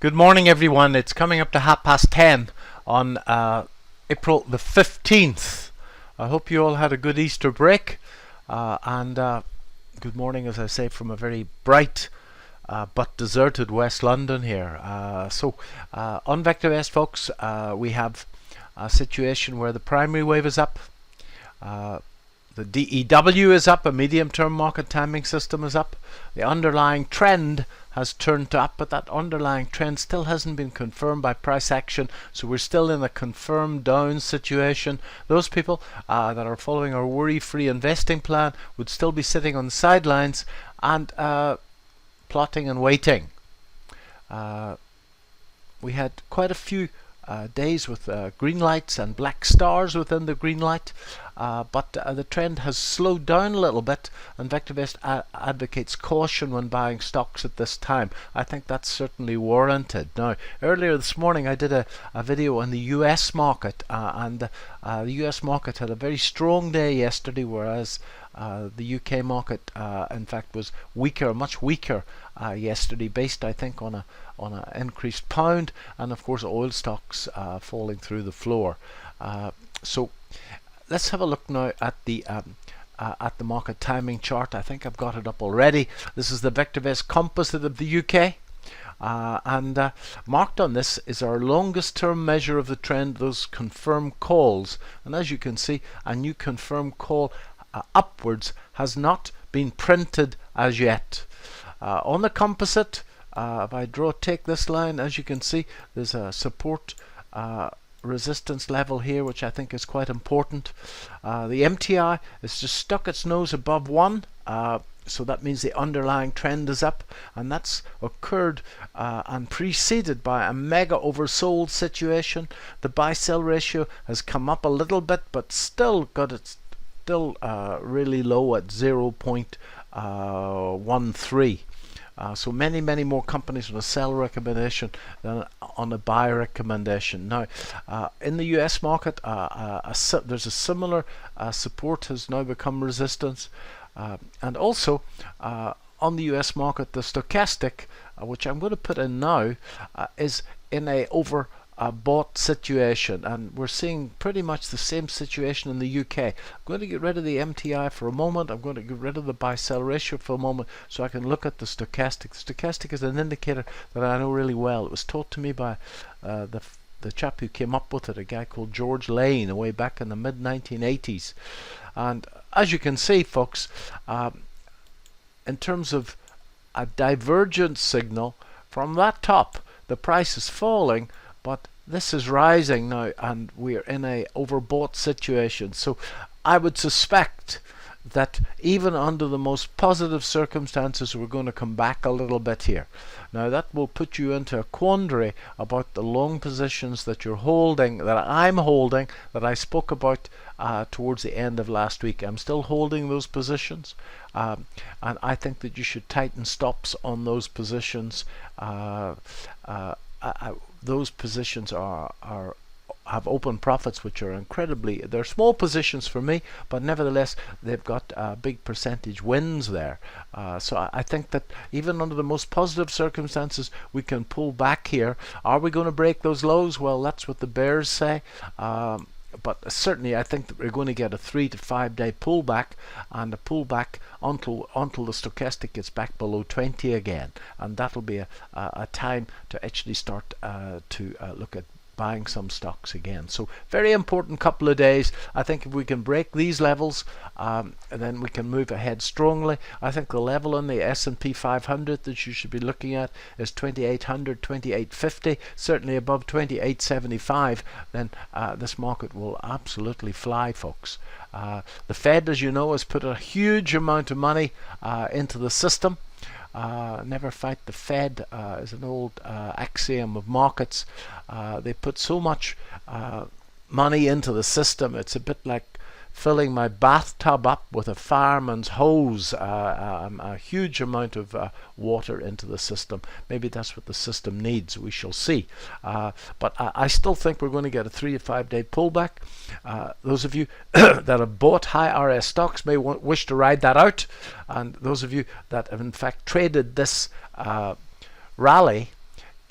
Good morning, everyone. It's coming up to 10:30 on April the 15th. I hope you all had a good Easter break. And good morning, as I say, from a very bright but deserted West London here. On VectorVest, folks, we have a situation where the primary wave is up. The DEW is up, a medium-term market timing system is up. The underlying trend has turned to up, but that underlying trend still hasn't been confirmed by price action, so we're still in a confirmed down situation. Those people that are following our worry-free investing plan would still be sitting on the sidelines and plotting and waiting. We had quite a few days with green lights and black stars within the green light, but the trend has slowed down a little bit, and VectorVest advocates caution when buying stocks at this time. I think that's certainly warranted. Now, earlier this morning I did a video on the US market, and the US market had a very strong day yesterday, whereas the UK market in fact was weaker, much weaker yesterday, based I think on an increased pound, and of course oil stocks falling through the floor. So let's have a look now at the market timing chart. I think I've got it up already. This is the VectorVest composite of the UK. And marked on this is our longest term measure of the trend, those confirmed calls. And as you can see, a new confirmed call upwards has not been printed as yet. On the composite, if I take this line, as you can see, there's a support resistance level here, which I think is quite important. The MTI is just stuck its nose above 1, so that means the underlying trend is up, and that's occurred and preceded by a mega oversold situation. The buy-sell ratio has come up a little bit, but still got its really low at 0.13. So many more companies on a sell recommendation than on a buy recommendation. Now, in the US market, there's a similar support has now become resistance, and also on the US market, the stochastic, which I'm going to put in now, is in a bought situation, and we're seeing pretty much the same situation in the UK. I'm going to get rid of the MTI for a moment. I'm going to get rid of the buy-sell ratio for a moment so I can look at the stochastic. The stochastic is an indicator that I know really well. It was taught to me by the chap who came up with it, a guy called George Lane, way back in the mid-1980s. And as you can see, folks, in terms of a divergence signal from that top, the price is falling, but this is rising now, and we're in a overbought situation. So I would suspect that even under the most positive circumstances, we're going to come back a little bit here. Now that will put you into a quandary about the long positions that you're holding, that I'm holding, that I spoke about towards the end of last week. I'm still holding those positions, and I think that you should tighten stops on those positions. Those positions have open profits, which are they're small positions for me, but nevertheless they've got big percentage wins there. So I think that even under the most positive circumstances, we can pull back here. Are we going to break those lows? Well, that's what the bears say. But certainly I think that we're going to get a 3 to 5 day pullback, and a pullback until the stochastic gets back below 20 again, and that'll be a time to actually start to look at buying some stocks again. So very important couple of days. I think if we can break these levels, then we can move ahead strongly. I think the level on the S&P 500 that you should be looking at is 2800, 2850, certainly above 2875. Then this market will absolutely fly, folks. The Fed, as you know, has put a huge amount of money into the system. Never fight the Fed is an old axiom of markets. They put so much money into the system. It's a bit like filling my bathtub up with a fireman's hose, a huge amount of water into the system. Maybe that's what the system needs. We shall see. But I still think we're going to get a 3 to 5 day pullback. Those of you that have bought high RS stocks may wish to ride that out, and those of you that have in fact traded this rally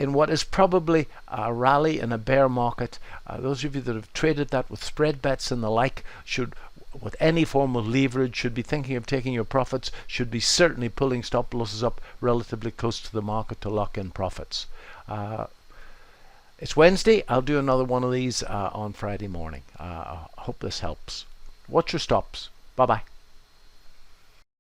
in what is probably a rally in a bear market. Those of you that have traded that with spread bets and the like should, with any form of leverage, should be thinking of taking your profits, should be certainly pulling stop losses up relatively close to the market to lock in profits. It's Wednesday. I'll do another one of these on Friday morning. I hope this helps. Watch your stops. Bye bye.